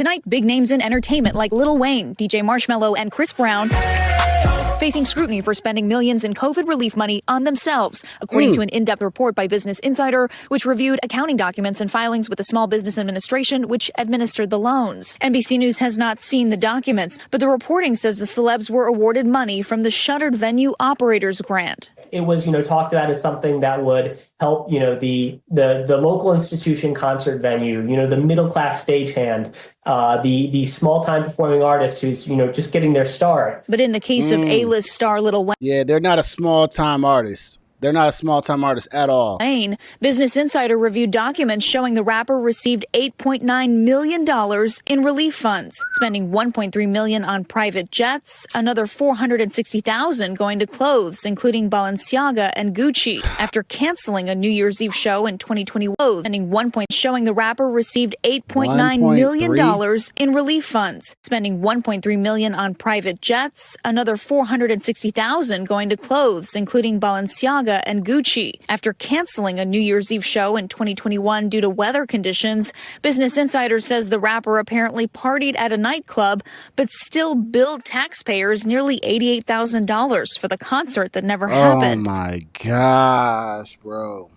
Tonight, big names in entertainment like Lil Wayne, DJ Marshmello, and Chris Brown facing scrutiny for spending millions in COVID relief money on themselves, according to an in-depth report by Business Insider, which reviewed accounting documents and filings with the Small Business Administration, which administered the loans. NBC News has not seen the documents, but the reporting says the celebs were awarded money from the Shuttered Venue Operators Grant. It was, talked about as something that would help, the local institution concert venue, the middle-class stagehand, the small-time performing artist who's, just getting their start. But in the case of A-list star Lil Wayne. Yeah, they're not a small-time artist. They're not a small-time artist at all. Business Insider reviewed documents showing the rapper received $8.9 million in relief funds, spending $1.3 million on private jets, another $460,000 going to clothes, including Balenciaga and Gucci, after canceling a New Year's Eve show in 2021. Spending showing the rapper received $8.9 million in relief funds, spending $1.3 million on private jets, another $460,000 going to clothes, including Balenciaga and Gucci, after canceling a New Year's Eve show in 2021 due to weather conditions. Business Insider says the rapper apparently partied at a nightclub, but still billed taxpayers nearly $88,000 for the concert that never happened. Oh my gosh, bro.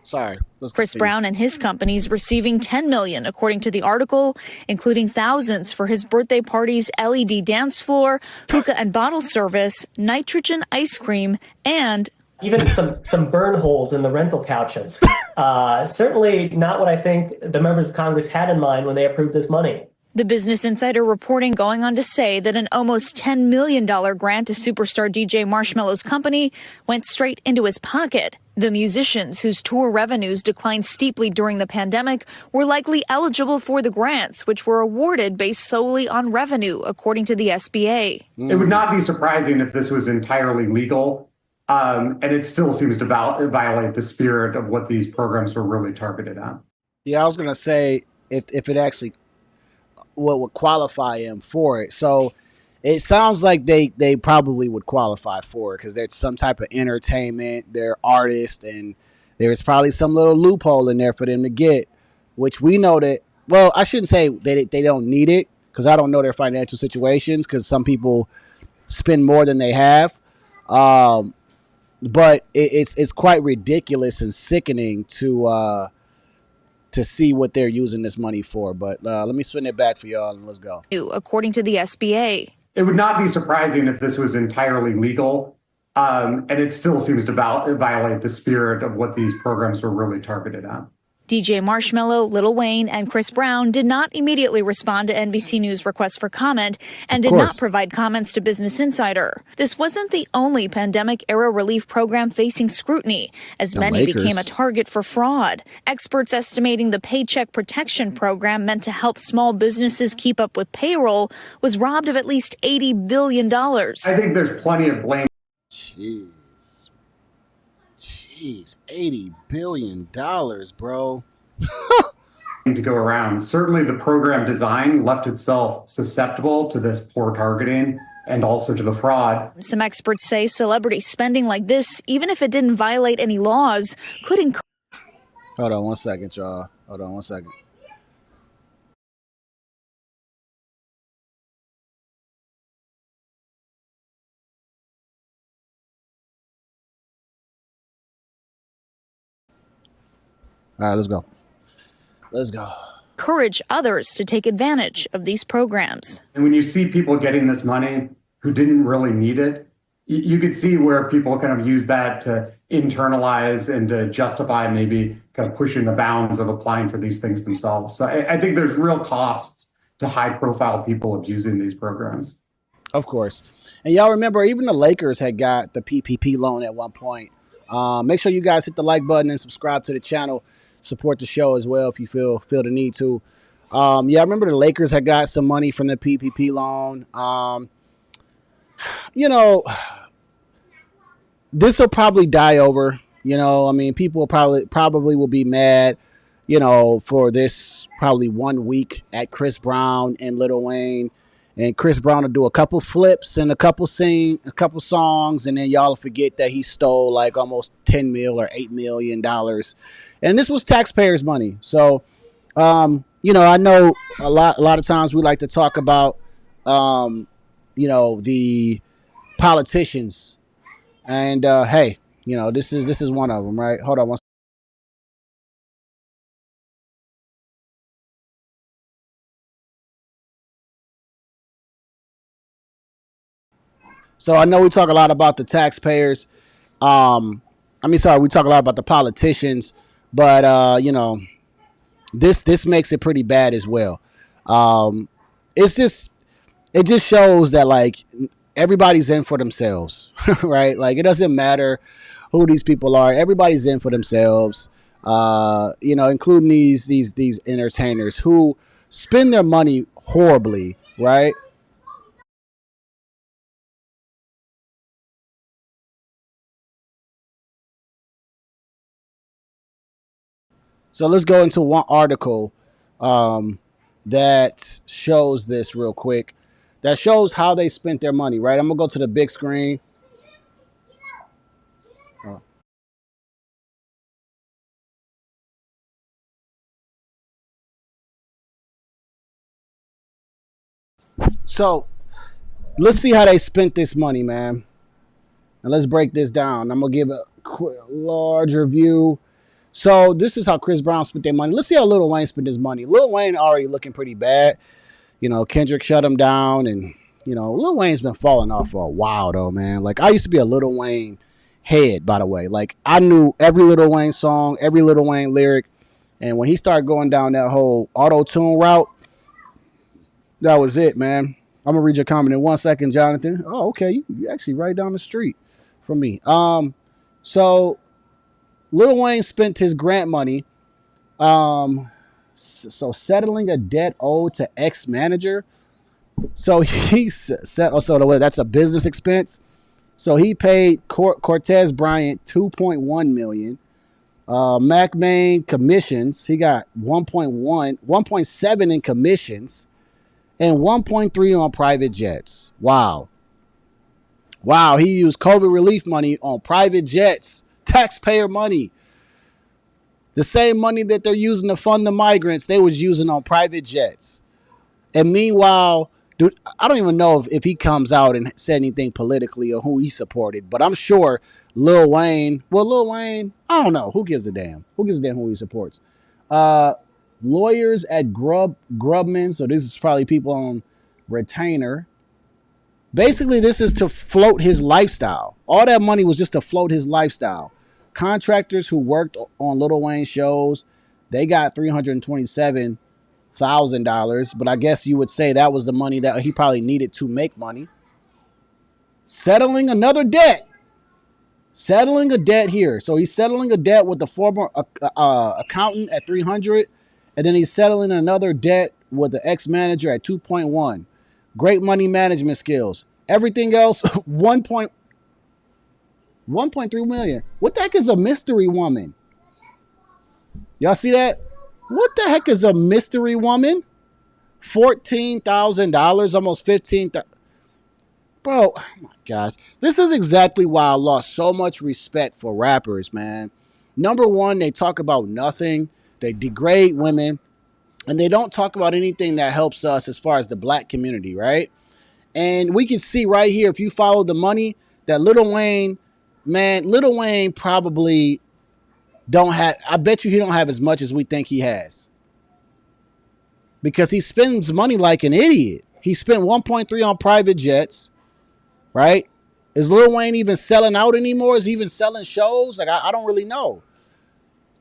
Sorry. Chris Brown and his companies receiving $10 million, according to the article, including thousands for his birthday party's LED dance floor, hookah and bottle service, nitrogen ice cream, and even some burn holes in the rental couches. Certainly not what I think the members of Congress had in mind when they approved this money. The Business Insider reporting going on to say that an almost $10 million grant to superstar DJ Marshmello's company went straight into his pocket. The musicians, whose tour revenues declined steeply during the pandemic, were likely eligible for the grants, which were awarded based solely on revenue, according to the SBA. It would not be surprising if this was entirely legal, and it still seems to violate the spirit of what these programs were really targeted at. Yeah, I was going to say if it actually what would qualify him for it. So it sounds like they probably would qualify for it because there's some type of entertainment, they're artists, and there's probably some little loophole in there for them to get, which we know that, well, I shouldn't say they don't need it because I don't know their financial situations because some people spend more than they have. But it's quite ridiculous and sickening to see what they're using this money for. But let me spin it back for y'all and let's go. According to the SBA. It would not be surprising if this was entirely legal, and it still seems to violate the spirit of what these programs were really targeted at. DJ Marshmello, Lil Wayne, and Chris Brown did not immediately respond to NBC News' request for comment and did not provide comments to Business Insider. This wasn't the only pandemic-era relief program facing scrutiny, as many became a target for fraud. Experts estimating the Paycheck Protection Program meant to help small businesses keep up with payroll was robbed of at least $80 billion. I think there's plenty of blame. Jeez, $80 billion, bro. To go around. Certainly the program design left itself susceptible to this poor targeting and also to the fraud. Some experts say celebrity spending like this, even if it didn't violate any laws, could encourage. Hold on one second, y'all. Hold on one second. All right, let's go. Let's go. Encourage others to take advantage of these programs. And when you see people getting this money who didn't really need it, you could see where people kind of use that to internalize and to justify maybe kind of pushing the bounds of applying for these things themselves. So I think there's real cost to high-profile people abusing these programs. Of course. And y'all remember, even the Lakers had got the PPP loan at one point. Make sure you guys hit the like button and subscribe to the channel. Support the show as well if you feel the need to. Yeah, I remember the Lakers had got some money from the PPP loan. This will probably die over. I mean, people probably will be mad, for this probably 1 week at Chris Brown and Lil Wayne and Chris Brown will do a couple flips and a couple songs, and then y'all forget that he stole like almost 10 mil or $8 million, and this was taxpayers' money. So, I know a lot of times we like to talk about, the politicians, and hey, this is one of them, right? Hold on one. So I know we talk a lot about the taxpayers. We talk a lot about the politicians, but this makes it pretty bad as well. It just shows that like everybody's in for themselves, right? Like it doesn't matter who these people are. Everybody's in for themselves. Including these entertainers who spend their money horribly, right? So let's go into one article that shows this real quick. That shows how they spent their money, right? I'm going to go to the big screen. So let's see how they spent this money, man. And let's break this down. I'm going to give a larger view. So this is how Chris Brown spent their money. Let's see how Lil Wayne spent his money. Lil Wayne already looking pretty bad. Kendrick shut him down, and Lil Wayne's been falling off for a while though, man. Like I used to be a Lil Wayne head, by the way. Like I knew every Lil Wayne song, every Lil Wayne lyric, and when he started going down that whole auto-tune route, that was it, man. I'm gonna read your comment in 1 second, Jonathan. Oh, okay, you actually right down the street from me. So Lil Wayne spent his grant money, so settling a debt owed to ex-manager. So he said, that's a business expense. So he paid Cortez Bryant $2.1 million. Mac Main commissions, he got 1.7 in commissions, and 1.3 on private jets. Wow, he used COVID relief money on private jets, taxpayer money. The same money that they're using to fund the migrants, they was using on private jets. And meanwhile, dude, I don't even know if he comes out and said anything politically or who he supported, but I'm sure Lil Wayne, I don't know. Who gives a damn? Who gives a damn who he supports? Lawyers at Grubman, so this is probably people on retainer. Basically, this is to float his lifestyle. All that money was just to float his lifestyle. Contractors who worked on Lil Wayne shows, they got $327,000, but I guess you would say that was the money that he probably needed to make money. Settling another debt. Settling a debt here. So he's settling a debt with the former accountant at 300, and then he's settling another debt with the ex-manager at 2.1. Great money management skills. Everything else, 1.3 million. What the heck is a mystery woman? Y'all see that? What the heck is a mystery woman? $14,000, almost $15,000. Bro, oh my gosh. This is exactly why I lost so much respect for rappers, man. Number one, they talk about nothing. They degrade women. And they don't talk about anything that helps us as far as the black community, right? And we can see right here, if you follow the money, that Lil Wayne probably don't have, I bet you he don't have as much as we think he has. Because he spends money like an idiot. He spent 1.3 on private jets, right? Is Lil Wayne even selling out anymore? Is he even selling shows? Like, I don't really know.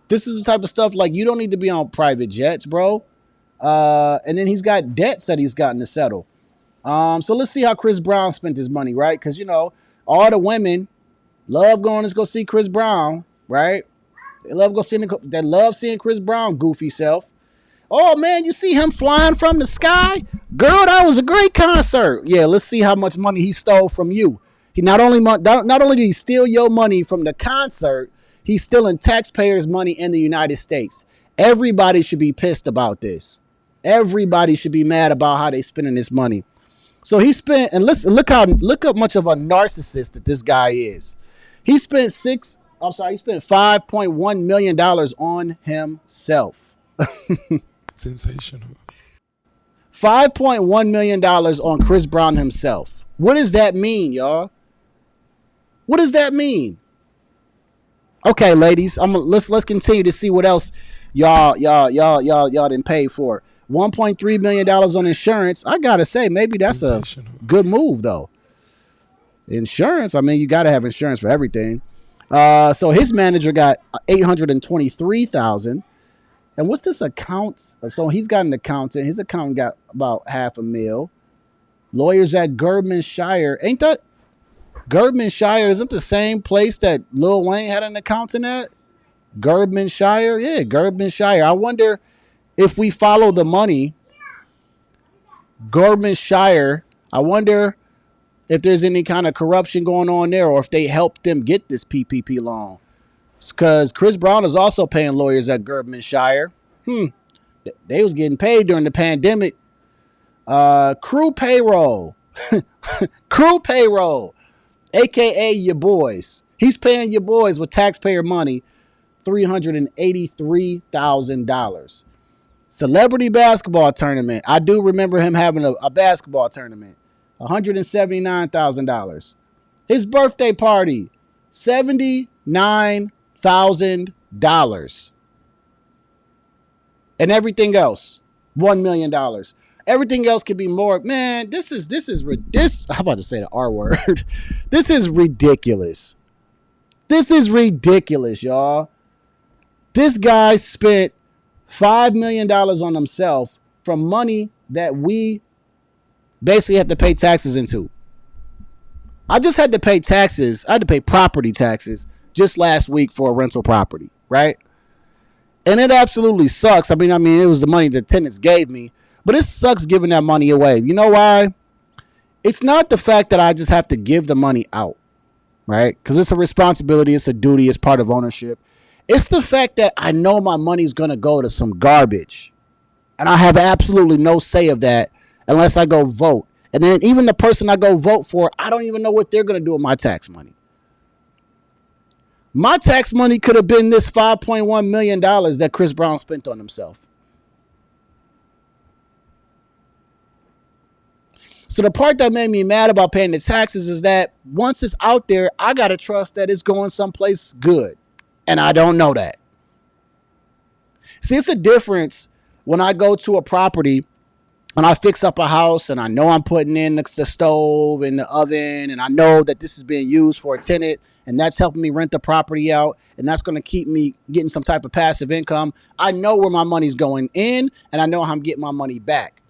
This is the type of stuff like you don't need to be on private jets, bro. And then he's got debts that he's gotten to settle. So let's see how Chris Brown spent his money, right? Because, all the women love going to go see Chris Brown, right? They love seeing Chris Brown goofy self. Oh, man, you see him flying from the sky? Girl, that was a great concert. Yeah, let's see how much money he stole from you. He not only did he steal your money from the concert, he's stealing taxpayers' money in the United States. Everybody should be pissed about this. Everybody should be mad about how they spending this money. So he spent, and listen, look how much of a narcissist that this guy is. He spent $5.1 million on himself. Sensational. $5.1 million on Chris Brown himself. What does that mean, y'all? What does that mean? Okay, ladies, let's continue to see what else y'all didn't pay for. $1.3 million on insurance. I gotta say, maybe that's a good move though. Insurance. I mean, you gotta have insurance for everything. So his manager got $823,000. And what's this account? So he's got an accountant. His accountant got about $500,000. Lawyers at Goodman Shire. Ain't that Goodman Shire? Isn't the same place that Lil Wayne had an accountant at? Goodman Shire? Yeah, Goodman Shire. I wonder if we follow the money. Goodman Shire. I wonder if there's any kind of corruption going on there, or if they helped them get this PPP loan. Because Chris Brown is also paying lawyers at Goodman Shire. They was getting paid during the pandemic. Crew payroll. Crew payroll. AKA your boys. He's paying your boys with taxpayer money $383,000. Celebrity basketball tournament. I do remember him having a basketball tournament. $179,000. His birthday party. $79,000. And everything else, $1 million. Everything else could be more. Man, this I'm about to say the R word. This is ridiculous. This is ridiculous, y'all. This guy spent $5 million on himself from money that we basically have to pay taxes into. I just had to pay taxes. I had to pay property taxes just last week for a rental property, right? And it absolutely sucks. I mean, it was the money the tenants gave me, but it sucks giving that money away. You know why? It's not the fact that I just have to give the money out, right? Because it's a responsibility, it's a duty, it's part of ownership. It's the fact that I know my money's going to go to some garbage, and I have absolutely no say of that unless I go vote. And then even the person I go vote for, I don't even know what they're going to do with my tax money. My tax money could have been this $5.1 million that Chris Brown spent on himself. So the part that made me mad about paying the taxes is that once it's out there, I got to trust that it's going someplace good. And I don't know that. See, it's a difference when I go to a property and I fix up a house and I know I'm putting in the stove and the oven and I know that this is being used for a tenant and that's helping me rent the property out and that's going to keep me getting some type of passive income. I know where my money's going in and I know how I'm getting my money back.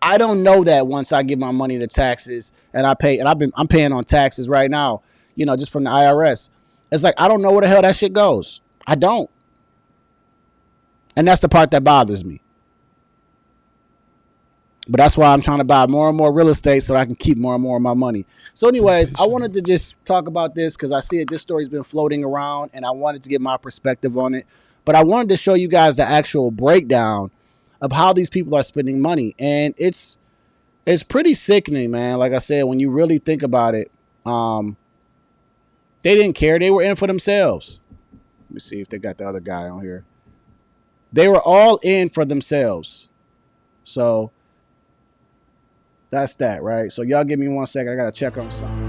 I don't know that once I give my money to taxes and I pay, and I'm paying on taxes right now, just from the IRS. It's like, I don't know where the hell that shit goes. I don't. And that's the part that bothers me. But that's why I'm trying to buy more and more real estate so I can keep more and more of my money. So anyways, I wanted to just talk about this because I see it. This story's been floating around and I wanted to get my perspective on it. But I wanted to show you guys the actual breakdown of how these people are spending money. And it's pretty sickening, man. Like I said, when you really think about it, they didn't care. They were in for themselves. Let me see if they got the other guy on here. They were all in for themselves. So that's that, right? So y'all give me 1 second. I got to check on something.